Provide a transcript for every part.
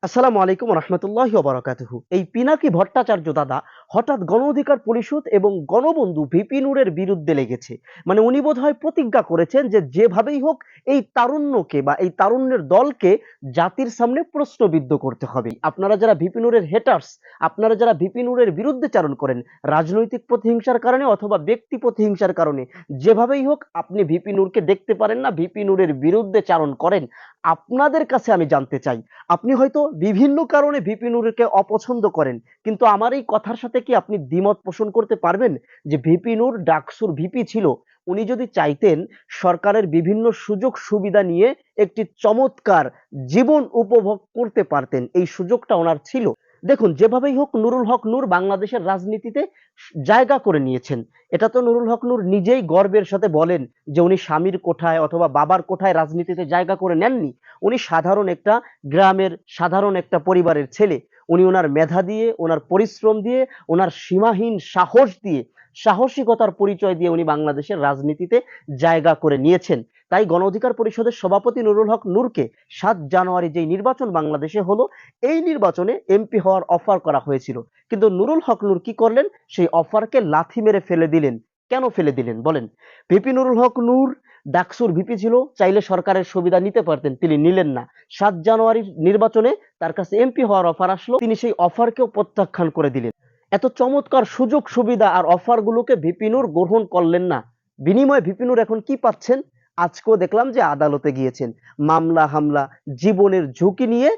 আসসালামু আলাইকুম রহমতুল্লাহি ওয়া বারাকাতুহু। এই পিনাকি ভট্টাচার্য দাদা হঠাৎ গণ অধিকার পরিষদ এবং গণবন্ধু ভিপি নূরের বিরুদ্ধে লেগেছে। মানে উনি বোধহয় প্রতিজ্ঞা করেছেন যে যেভাবেই হোক এই তারুণ্যকে বা এই তারুণ্যের দলকে জাতির সামনে প্রশ্নবিদ্ধ করতে হবে। আপনারা যারা ভিপি নূরের হেটার্স, আপনারা যারা ভিপি নূরের বিরুদ্ধে চারণ করেন রাজনৈতিক প্রতিহিংসার কারণে অথবা ব্যক্তি প্রতিহিংসার কারণে, যেভাবেই হোক আপনি ভিপি নূরকে দেখতে পারেন না, ভিপি নূরের বিরুদ্ধে চারণ করেন। আপনাদের কাছে আমি জানতে চাই, আপনি হয়তো বিভিন্ন কারণে ভিপি নূরকে অপছন্দ করেন, কিন্তু আমার এই কথার সাথে কি আপনি দ্বিমত পোষণ করতে পারবেন যে ভিপি নূর ডাকসুর ভিপি ছিল? উনি যদি চাইতেন সরকারের বিভিন্ন সুযোগ সুবিধা নিয়ে একটি চমৎকার জীবন উপভোগ করতে পারতেন, এই সুযোগটা ওনার ছিল। দেখুন, যেভাবেই হোক নুরুল হক নূর বাংলাদেশের রাজনীতিতে জায়গা করে নিয়েছেন। এটা তো নুরুল হক নূর নিজেই গর্বের সাথে বলেন যে উনি স্বামীর কোঠায় অথবা বাবার কোঠায় রাজনীতিতে জায়গা করে নেননি। উনি সাধারণ একটা গ্রামের সাধারণ একটা পরিবারের ছেলে। উনি ওনার মেধা দিয়ে, ওনার পরিশ্রম দিয়ে, ওনার সীমাহীন সাহস দিয়ে, সাহসিকতার পরিচয় দিয়ে উনি বাংলাদেশের রাজনীতিতে জায়গা করে নিয়েছেন। তাই গণ অধিকার পরিষদের সভাপতি নুরুল হক নূরকে 7 জানুয়ারি যেই নির্বাচন বাংলাদেশে হলো, এই নির্বাচনে এমপি হওয়ার অফার করা হয়েছিল। কিন্তু নুরুল হক নূর কি করলেন? সেই অফারকে লাথি মেরে ফেলে দিলেন। কেন ফেলে দিলেন বলেন? ভিপি নুরুল হক নূর ডাকসুর ভিপি ছিল, চাইলে সরকারের সুবিধা নিতে পারতেন, তিনি নিলেন না। 7 জানুয়ারির নির্বাচনে তার কাছে এমপি হওয়ার অফার আসলো, তিনি সেই অফারকেও প্রত্যাখ্যান করে দিলেন। এত চমৎকার সুযোগ সুবিধা আর অফার গুলোকে ভিপি নূর গ্রহণ করলেন না। বিনিময়ে ভিপি নূর এখন কি পাচ্ছেন? আজকেও দেখলাম যে আদালতে গিয়েছেন, মামলা হামলা, জীবনের ঝুঁকি নিয়ে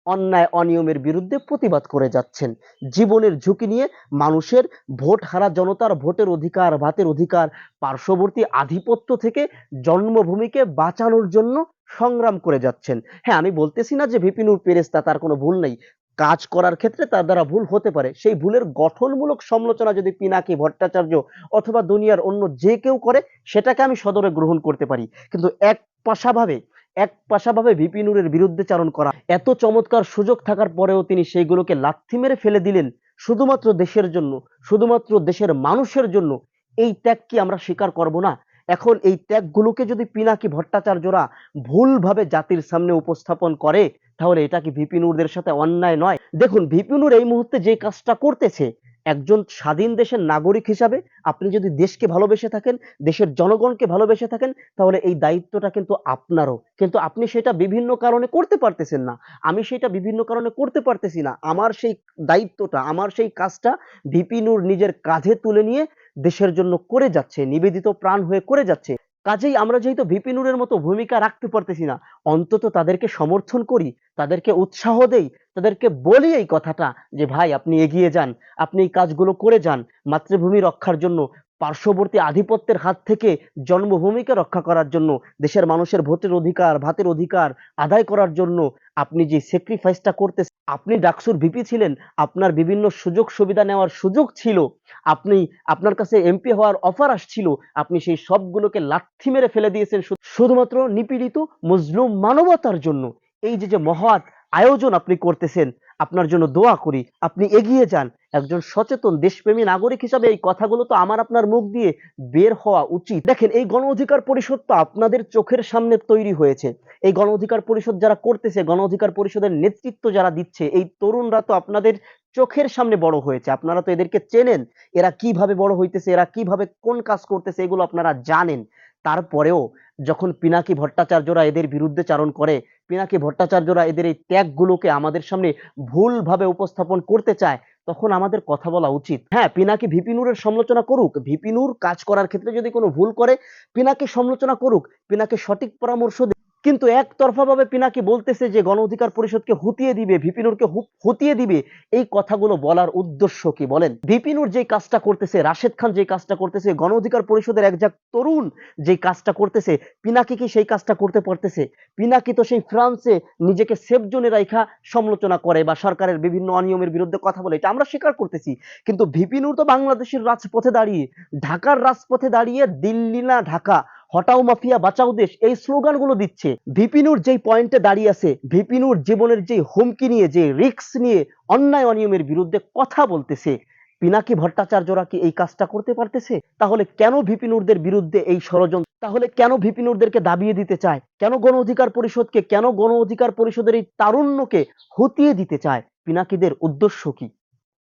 অন্যায় অনিয়মের বিরুদ্ধে প্রতিবাদ করে যাচ্ছেন। জীবনের ঝুঁকি নিয়ে মানুষের ভোট হারা জনতার ভোটের অধিকার, ভাতের অধিকার, পার্শ্ববর্তী আধিপত্য থেকে জন্মভূমিকে বাঁচানোর জন্য সংগ্রাম করে যাচ্ছেন। হ্যাঁ, আমি বলতেছি না যে ভিপি নূর পেরেস্তা, তার কোনো ভুল নেই। কাজ করার ক্ষেত্রে তার দ্বারা ভুল হতে পারে। সেই ভুলের গঠনমূলক সমালোচনা যদি পিনাকি ভট্টাচার্য অথবা দুনিয়ার অন্য যে কেউ করে, সেটাকে আমি সদরে গ্রহণ করতে পারি। কিন্তু এক পাশাভাবে ভিপি নূরের বিরুদ্ধে চারণ করা, এত চমৎকার সুযোগ থাকার পরেও তিনি সেইগুলোকে লাথি মেরে ফেলে দিলেন শুধুমাত্র দেশের জন্য, শুধুমাত্র দেশের মানুষের জন্য। এই ত্যাগ কি আমরা স্বীকার করব না? এখন এই ত্যাগগুলোকে যদি পিনাকি ভট্টাচার্যরা ভুলভাবে জাতির সামনে উপস্থাপন করে, তাহলে এটা কি ভিপি নূরদের সাথে অন্যায় নয়? দেখুন, ভিপি নূর এই মুহূর্তে যে কাজটা করতেছে, একজন স্বাধীন দেশের নাগরিক হিসাবে আপনি যদি দেশকে ভালোবেসে থাকেন, দেশের জনগণকে ভালোবেসে থাকেন, তাহলে এই দায়িত্বটা কিন্তু আপনারও। কিন্তু আপনি সেটা বিভিন্ন কারণে করতে পারতেছেন না, আমি সেটা বিভিন্ন কারণে করতে পারতেছি না। আমার সেই দায়িত্বটা, আমার সেই কাজটা ভিপি নূর নিজের কাঁধে তুলে নিয়ে দেশের জন্য করে যাচ্ছে, নিবেদিত প্রাণ হয়ে করে যাচ্ছে। কাজেই আমরা যেহেতু ভিপি নূরের মতো ভূমিকা রাখতে পারতেছি না, অন্তত তাদেরকে সমর্থন করি, তাদেরকে উৎসাহ দেই, তাদেরকে বলি এই কথাটা যে ভাই আপনি এগিয়ে যান, আপনি এই কাজগুলো করে যান মাতৃভূমি রক্ষার জন্য, পার্শ্ববর্তী আধিপত্যের হাত থেকে জন্মভূমিকে রক্ষা করার জন্য, দেশের মানুষের ভোটের অধিকার, ভাতের অধিকার আদায় করার জন্য আপনি যে স্যাক্রিফাইসটা করতেছেন। আপনি ডাকসুর ভিপি ছিলেন, আপনার বিভিন্ন সুযোগ সুবিধা নেওয়ার সুযোগ ছিল, আপনি, আপনার কাছে এমপি হওয়ার অফার আসছিল, আপনি সেই সবগুলোকে লাথি মেরে ফেলে দিয়েছেন শুধুমাত্র নিপীড়িত মজলুম মানবতার জন্য। এই যে যে মহৎ আয়োজন আপনি করতেছেন, আপনার জন্য দোয়া করি, আপনি এগিয়ে যান। একজন সচেতন দেশপ্রেমী নাগরিক হিসাবে এই কথাগুলো তো আমার আপনার মুখ দিয়ে বের হওয়া উচিত। দেখেন, এই গণ অধিকার পরিষদ তো আপনাদের চোখের সামনে তৈরি হয়েছে। এই গণ অধিকার পরিষদ যারা করতেছে, গণ অধিকার পরিষদের নেতৃত্ব যারা দিচ্ছে, এই তরুণরা তো আপনাদের চোখের সামনে বড় হয়েছে। আপনারা তো এদেরকে চেনেন, এরা কিভাবে বড় হইতেছে, এরা কিভাবে কোন কাজ করতেছে, এগুলো আপনারা জানেন। তারপরেও যখন পিনাকি ভট্টাচার্যরা এদের বিরুদ্ধে চারণ করে, পিনাকি ভট্টাচার্যরা এদের এই ত্যাগগুলোকে আমাদের সামনে ভুলভাবে উপস্থাপন করতে চায়, তখন আমাদের কথা বলা উচিত। হ্যাঁ, পিনাকি ভিপি নূরের সমালোচনা করুক, ভিপি নূর কাজ করার ক্ষেত্রে যদি কোনো ভুল করে, পিনাকি সমালোচনা করুক, পিনাকি সঠিক পরামর্শ দিক। কিন্তু একতরফা ভাবে পিনাকি বলতেছে যে গণ অধিকার পরিষদকে হুতিয়ে দিবে, ভিপি নূরকে হুতিয়ে দিবে, এই কথাগুলো বলার উদ্দেশ্য কি বলেন? ভিপি নূর যে কাজটা করতেছে, রাশেদ খান যে কাজটা করতেছে, গণ অধিকার পরিষদের একজন তরুণ যে কাজটা করতেছে, পিনাকি কি সেই কাজটা করতে পারতেছে? পিনাকি তো সেই ফ্রান্সে নিজেকে সেফ জোনে রাখা সমালোচনা করে বা সরকারের বিভিন্ন অনিয়মের বিরুদ্ধে কথা বলে, এটা আমরা স্বীকার করতেছি। কিন্তু ভিপি নূর তো বাংলাদেশের রাজপথে দাঁড়িয়ে, ঢাকার রাজপথে দাঁড়িয়ে দিল্লি না ঢাকা, হটাও মাফিয়া বাঁচাও দেশ, এই স্লোগানগুলো দিচ্ছে। ভিপি নূর যেই পয়েন্টে দাঁড়িয়ে আছে, ভিপি নূর জীবনের যে হুমকি নিয়ে, যে রিস্ক নিয়ে অন্যায় অনিয়মের বিরুদ্ধে কথা বলতেছে, পিনাকি ভট্টাচার্যরা কি এই কাজটা করতে পারতেছে? তাহলে কেন ভিপি নুরদের বিরুদ্ধে এই ষড়যন্ত্র? তাহলে কেন ভিপি নুরদেরকে দাবিয়ে দিতে চায়? কেন গণ অধিকার পরিষদকে, কেন গণ অধিকার পরিষদের এই তারুণ্যকে হতিয়ে দিতে চায়? পিনাকিদের উদ্দেশ্য কি?